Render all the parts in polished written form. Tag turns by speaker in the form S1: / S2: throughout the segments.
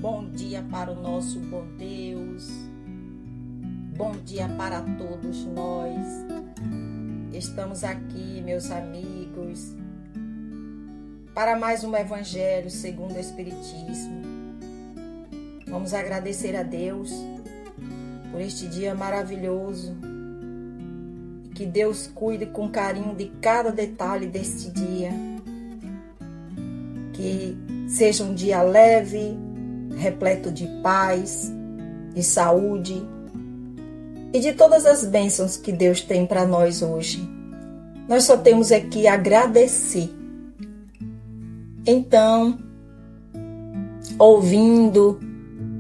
S1: Bom dia para o nosso bom Deus. Bom dia para todos nós. Estamos aqui, meus amigos, para mais um Evangelho segundo o Espiritismo. Vamos agradecer a Deus por este dia maravilhoso. Que Deus cuide com carinho de cada detalhe deste dia. Que seja um dia leve, repleto de paz, de saúde e de todas as bênçãos que Deus tem para nós hoje. Nós só temos aqui agradecer. Então, ouvindo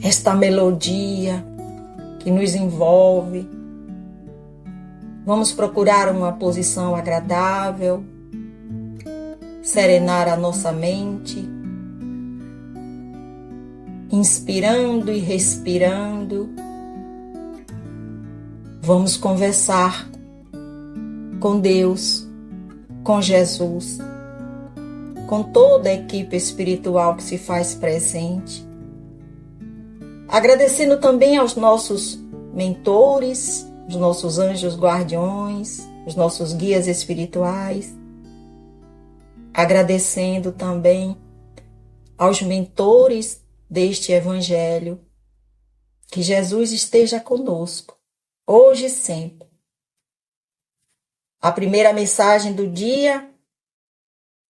S1: esta melodia que nos envolve, vamos procurar uma posição agradável, serenar a nossa mente, inspirando e respirando. Vamos conversar com Deus, com Jesus, com toda a equipe espiritual que se faz presente. Agradecendo também aos nossos mentores, os nossos anjos guardiões, os nossos guias espirituais. Agradecendo também aos mentores deste Evangelho. Que Jesus esteja conosco, hoje e sempre. A primeira mensagem do dia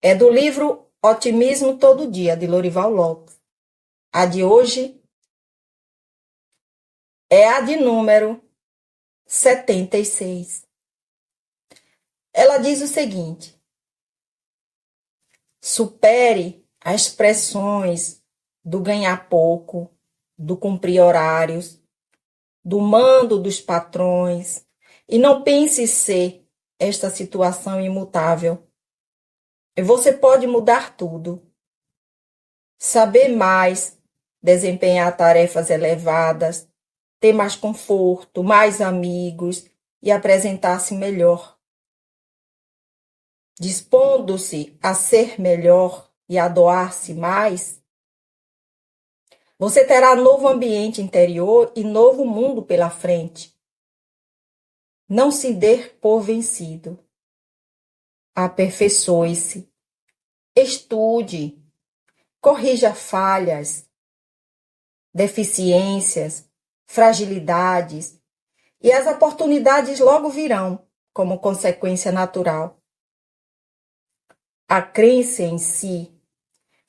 S1: é do livro Otimismo Todo Dia, de Lorival Lopes. A de hoje é a de número 76. Ela diz o seguinte: supere as pressões do ganhar pouco, do cumprir horários, do mando dos patrões, e não pense ser esta situação imutável. E você pode mudar tudo. Saber mais, desempenhar tarefas elevadas, ter mais conforto, mais amigos e apresentar-se melhor. Dispondo-se a ser melhor e a doar-se mais, você terá novo ambiente interior e novo mundo pela frente. Não se dê por vencido. Aperfeiçoe-se. Estude. Corrija falhas, deficiências, fragilidades, e as oportunidades logo virão como consequência natural. A crença em si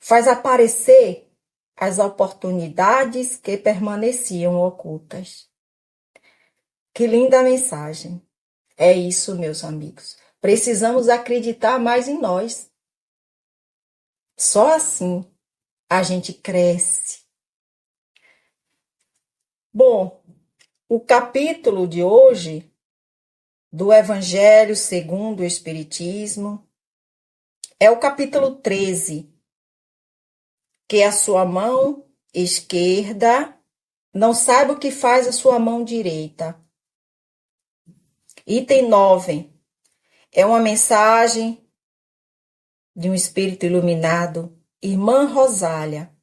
S1: faz aparecer as oportunidades que permaneciam ocultas. Que linda mensagem! É isso, meus amigos. Precisamos acreditar mais em nós. Só assim a gente cresce. Bom, o capítulo de hoje do Evangelho segundo o Espiritismo é o capítulo 13. Que a sua mão esquerda não saiba o que faz a sua mão direita. Item 9. É uma mensagem de um espírito iluminado, Irmã Rosália.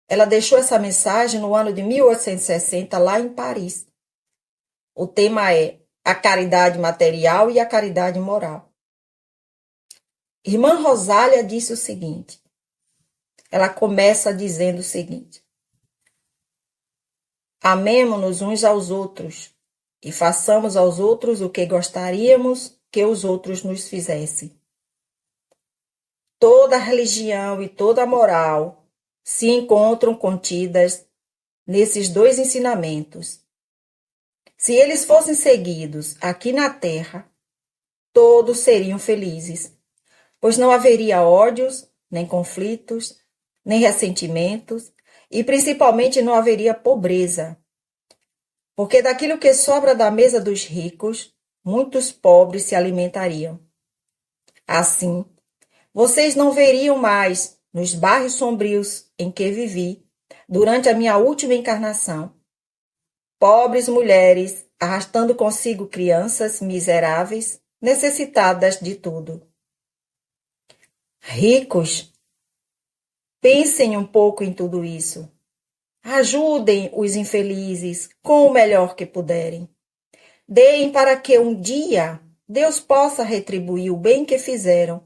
S1: Ela deixou essa mensagem no ano de 1860, lá em Paris. O tema é a caridade material e a caridade moral. Irmã Rosália disse o seguinte. Ela começa dizendo o seguinte: amemo-nos uns aos outros e façamos aos outros o que gostaríamos que os outros nos fizessem. Toda a religião e toda a moral se encontram contidas nesses dois ensinamentos. Se eles fossem seguidos aqui na terra, todos seriam felizes, pois não haveria ódios, nem conflitos, nem ressentimentos, e principalmente não haveria pobreza. Porque daquilo que sobra da mesa dos ricos, muitos pobres se alimentariam. Assim, vocês não veriam mais, nos bairros sombrios em que vivi, durante a minha última encarnação, pobres mulheres arrastando consigo crianças miseráveis, necessitadas de tudo. Ricos, pensem um pouco em tudo isso. Ajudem os infelizes com o melhor que puderem. Deem para que um dia Deus possa retribuir o bem que fizeram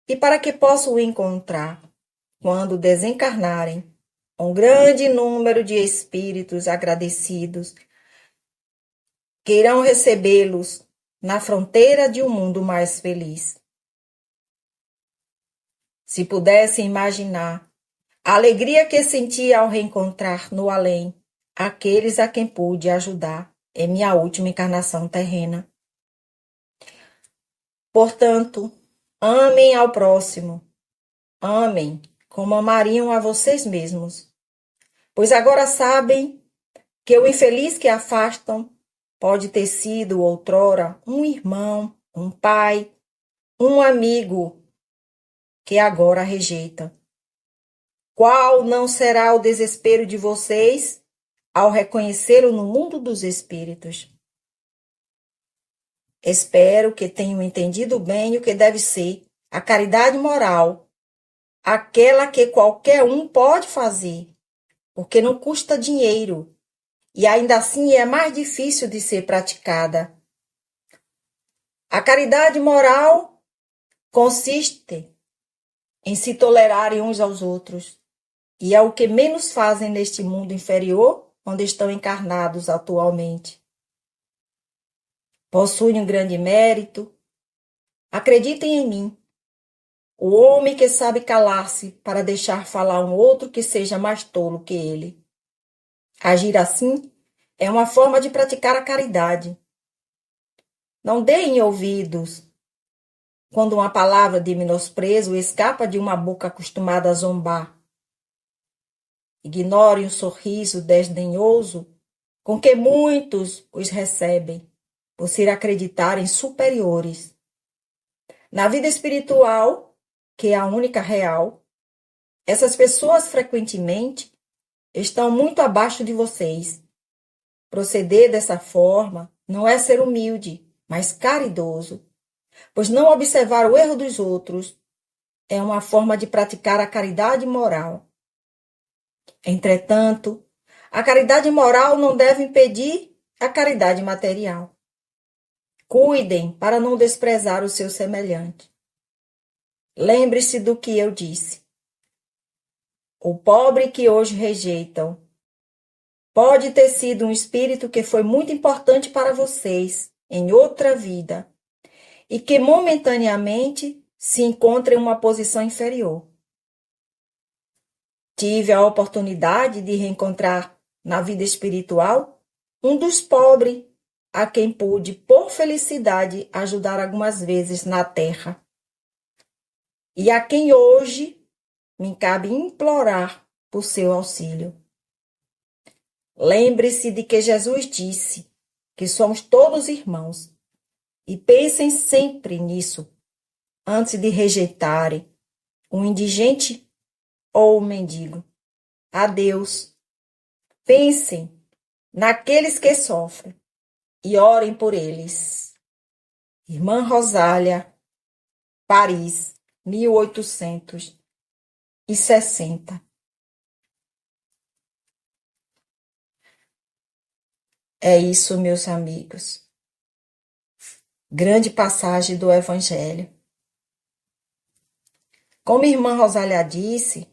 S1: e para que possam o encontrar, quando desencarnarem, um grande número de espíritos agradecidos que irão recebê-los na fronteira de um mundo mais feliz. Se pudessem imaginar a alegria que senti ao reencontrar no além aqueles a quem pude ajudar em minha última encarnação terrena. Portanto, amem ao próximo, amem como amariam a vocês mesmos, pois agora sabem que o infeliz que afastam pode ter sido outrora um irmão, um pai, um amigo que agora rejeita. Qual não será o desespero de vocês ao reconhecê-lo no mundo dos espíritos? Espero que tenham entendido bem o que deve ser a caridade moral, aquela que qualquer um pode fazer, porque não custa dinheiro e ainda assim é mais difícil de ser praticada. A caridade moral consiste em se tolerarem uns aos outros, e é o que menos fazem neste mundo inferior onde estão encarnados atualmente. Possuem um grande mérito. Acreditem em mim. O homem que sabe calar-se para deixar falar um outro que seja mais tolo que ele. Agir assim é uma forma de praticar a caridade. Não deem ouvidos quando uma palavra de menosprezo escapa de uma boca acostumada a zombar. Ignorem o sorriso desdenhoso com que muitos os recebem, por se acreditarem superiores. Na vida espiritual, que é a única real, essas pessoas frequentemente estão muito abaixo de vocês. Proceder dessa forma não é ser humilde, mas caridoso, pois não observar o erro dos outros é uma forma de praticar a caridade moral. Entretanto, a caridade moral não deve impedir a caridade material. Cuidem para não desprezar o seu semelhante. Lembre-se do que eu disse. O pobre que hoje rejeitam pode ter sido um espírito que foi muito importante para vocês em outra vida e que momentaneamente se encontra em uma posição inferior. Tive a oportunidade de reencontrar na vida espiritual um dos pobres a quem pude, por felicidade, ajudar algumas vezes na terra. E a quem hoje me cabe implorar por seu auxílio. Lembre-se de que Jesus disse que somos todos irmãos e pensem sempre nisso antes de rejeitarem um indigente ou um mendigo. Adeus. Pensem naqueles que sofrem e orem por eles. Irmã Rosália, Paris, 1860. É isso, meus amigos. Grande passagem do Evangelho. Como a irmã Rosália disse,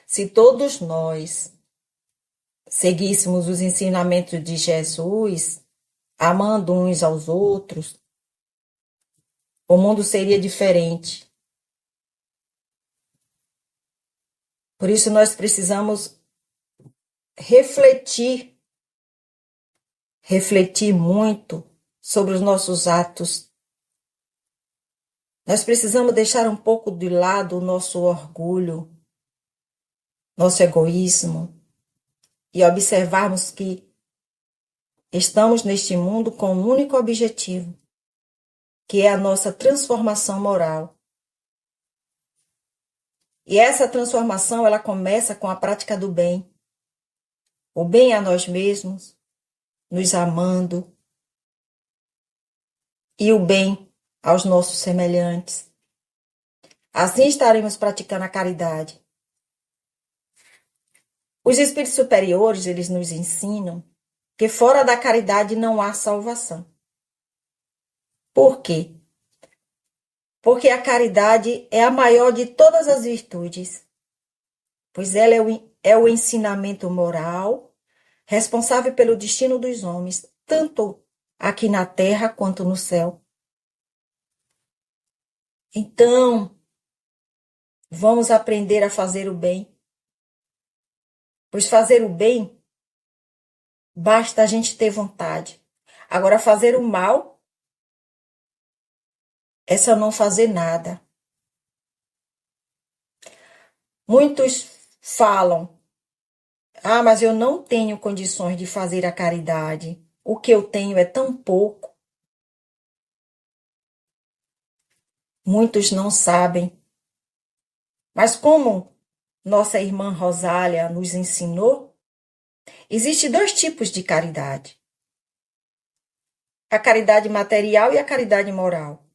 S1: se todos nós seguíssemos os ensinamentos de Jesus, amando uns aos outros, o mundo seria diferente. Por isso nós precisamos refletir muito sobre os nossos atos. Nós precisamos deixar um pouco de lado o nosso orgulho, nosso egoísmo, e observarmos que estamos neste mundo com um único objetivo, que é a nossa transformação moral. E essa transformação, ela começa com a prática do bem. O bem a nós mesmos, nos amando, e o bem aos nossos semelhantes. Assim estaremos praticando a caridade. Os espíritos superiores, eles nos ensinam que fora da caridade não há salvação. Por quê? Porque a caridade é a maior de todas as virtudes, pois ela é o ensinamento moral responsável pelo destino dos homens, tanto aqui na terra quanto no céu. Então, vamos aprender a fazer o bem, pois fazer o bem basta a gente ter vontade. Agora, fazer o mal é só não fazer nada. Muitos falam: ah, mas eu não tenho condições de fazer a caridade. O que eu tenho é tão pouco. Muitos não sabem. Mas como nossa irmã Rosália nos ensinou, existem dois tipos de caridade: a caridade material e a caridade moral.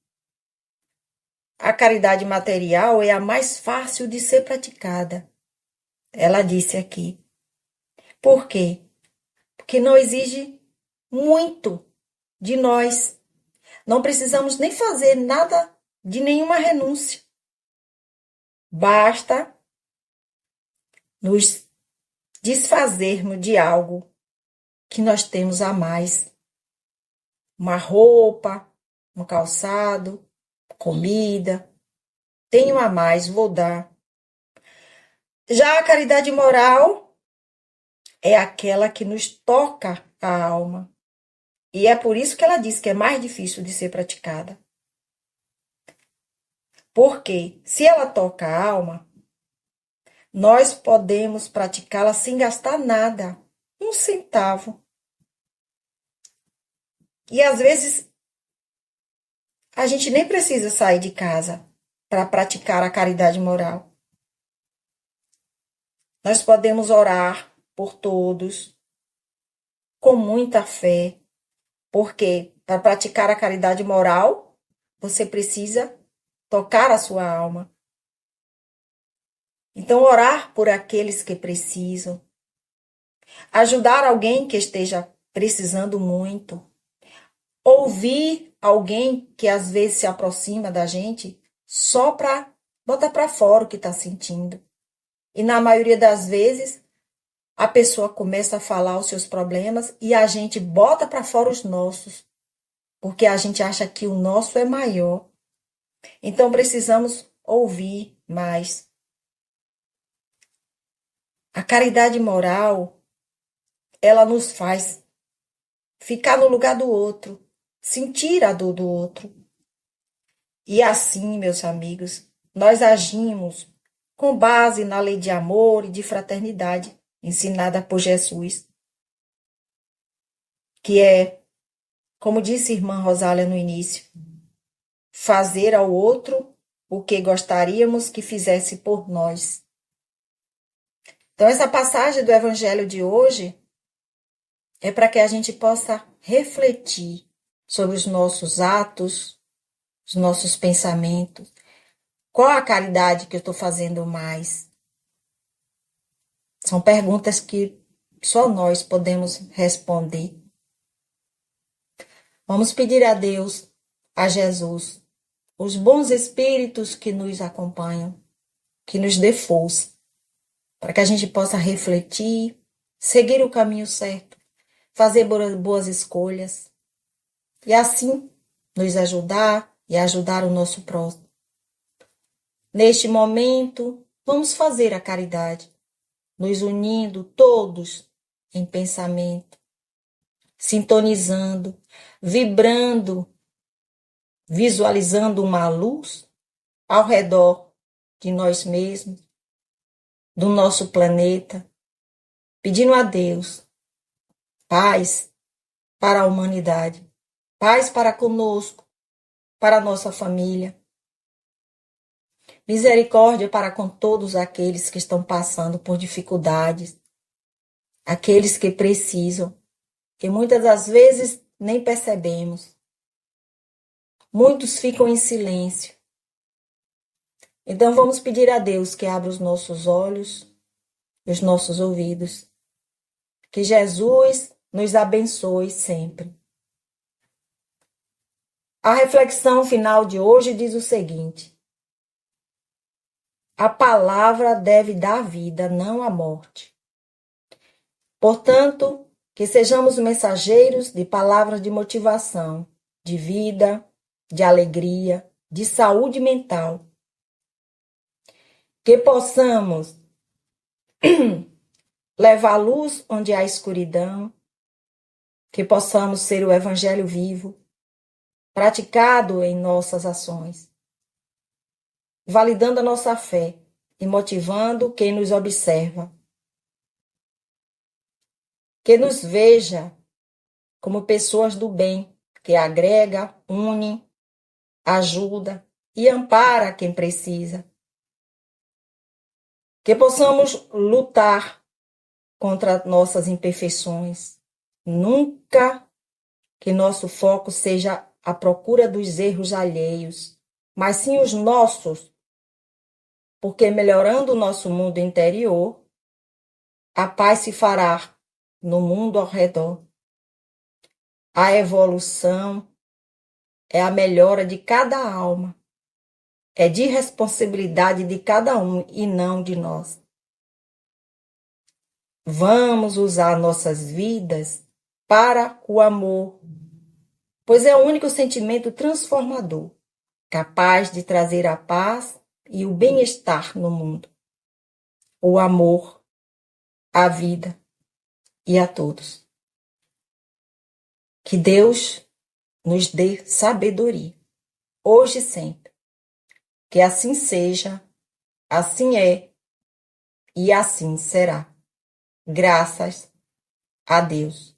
S1: A caridade material é a mais fácil de ser praticada. Ela disse aqui. Por quê? Porque não exige muito de nós. Não precisamos nem fazer nada de nenhuma renúncia. Basta nos desfazermos de algo que nós temos a mais. Uma roupa, um calçado, comida. Tenho a mais, vou dar. Já a caridade moral é aquela que nos toca a alma. E é por isso que ela diz que é mais difícil de ser praticada. Porque se ela toca a alma, nós podemos praticá-la sem gastar nada, um centavo. E às vezes a gente nem precisa sair de casa para praticar a caridade moral. Nós podemos orar por todos com muita fé, porque para praticar a caridade moral, você precisa tocar a sua alma. Então, orar por aqueles que precisam, ajudar alguém que esteja precisando muito, ouvir alguém que às vezes se aproxima da gente só para botar para fora o que está sentindo. E na maioria das vezes, a pessoa começa a falar os seus problemas e a gente bota para fora os nossos, porque a gente acha que o nosso é maior. Então, precisamos ouvir mais. A caridade moral, ela nos faz ficar no lugar do outro, sentir a dor do outro. E assim, meus amigos, nós agimos com base na lei de amor e de fraternidade ensinada por Jesus, que é, como disse a irmã Rosália no início, fazer ao outro o que gostaríamos que fizesse por nós. Então, essa passagem do Evangelho de hoje é para que a gente possa refletir sobre os nossos atos, os nossos pensamentos. Qual a caridade que eu estou fazendo mais? São perguntas que só nós podemos responder. Vamos pedir a Deus, a Jesus, os bons espíritos que nos acompanham, que nos dê força, para que a gente possa refletir, seguir o caminho certo, fazer boas escolhas e assim nos ajudar e ajudar o nosso próximo. Neste momento, vamos fazer a caridade, nos unindo todos em pensamento, sintonizando, vibrando, visualizando uma luz ao redor de nós mesmos, do nosso planeta, pedindo a Deus paz para a humanidade, paz para conosco, para a nossa família, misericórdia para com todos aqueles que estão passando por dificuldades, aqueles que precisam, que muitas das vezes nem percebemos. Muitos ficam em silêncio. Então vamos pedir a Deus que abra os nossos olhos, os nossos ouvidos. Que Jesus nos abençoe sempre. A reflexão final de hoje diz o seguinte: a palavra deve dar vida, não a morte. Portanto, que sejamos mensageiros de palavras de motivação, de vida, de alegria, de saúde mental. Que possamos levar luz onde há escuridão, que possamos ser o evangelho vivo, praticado em nossas ações, validando a nossa fé e motivando quem nos observa. Que nos veja como pessoas do bem, que agrega, une, ajuda e ampara quem precisa. Que possamos lutar contra nossas imperfeições. Nunca que nosso foco seja a procura dos erros alheios, mas sim os nossos, porque melhorando o nosso mundo interior, a paz se fará no mundo ao redor. A evolução é a melhora de cada alma, é de responsabilidade de cada um e não de nós. Vamos usar nossas vidas para o amor, pois é o único sentimento transformador, capaz de trazer a paz e o bem-estar no mundo. O amor, a vida e a todos. Que Deus nos dê sabedoria, hoje e sempre. Que assim seja, assim é e assim será. Graças a Deus.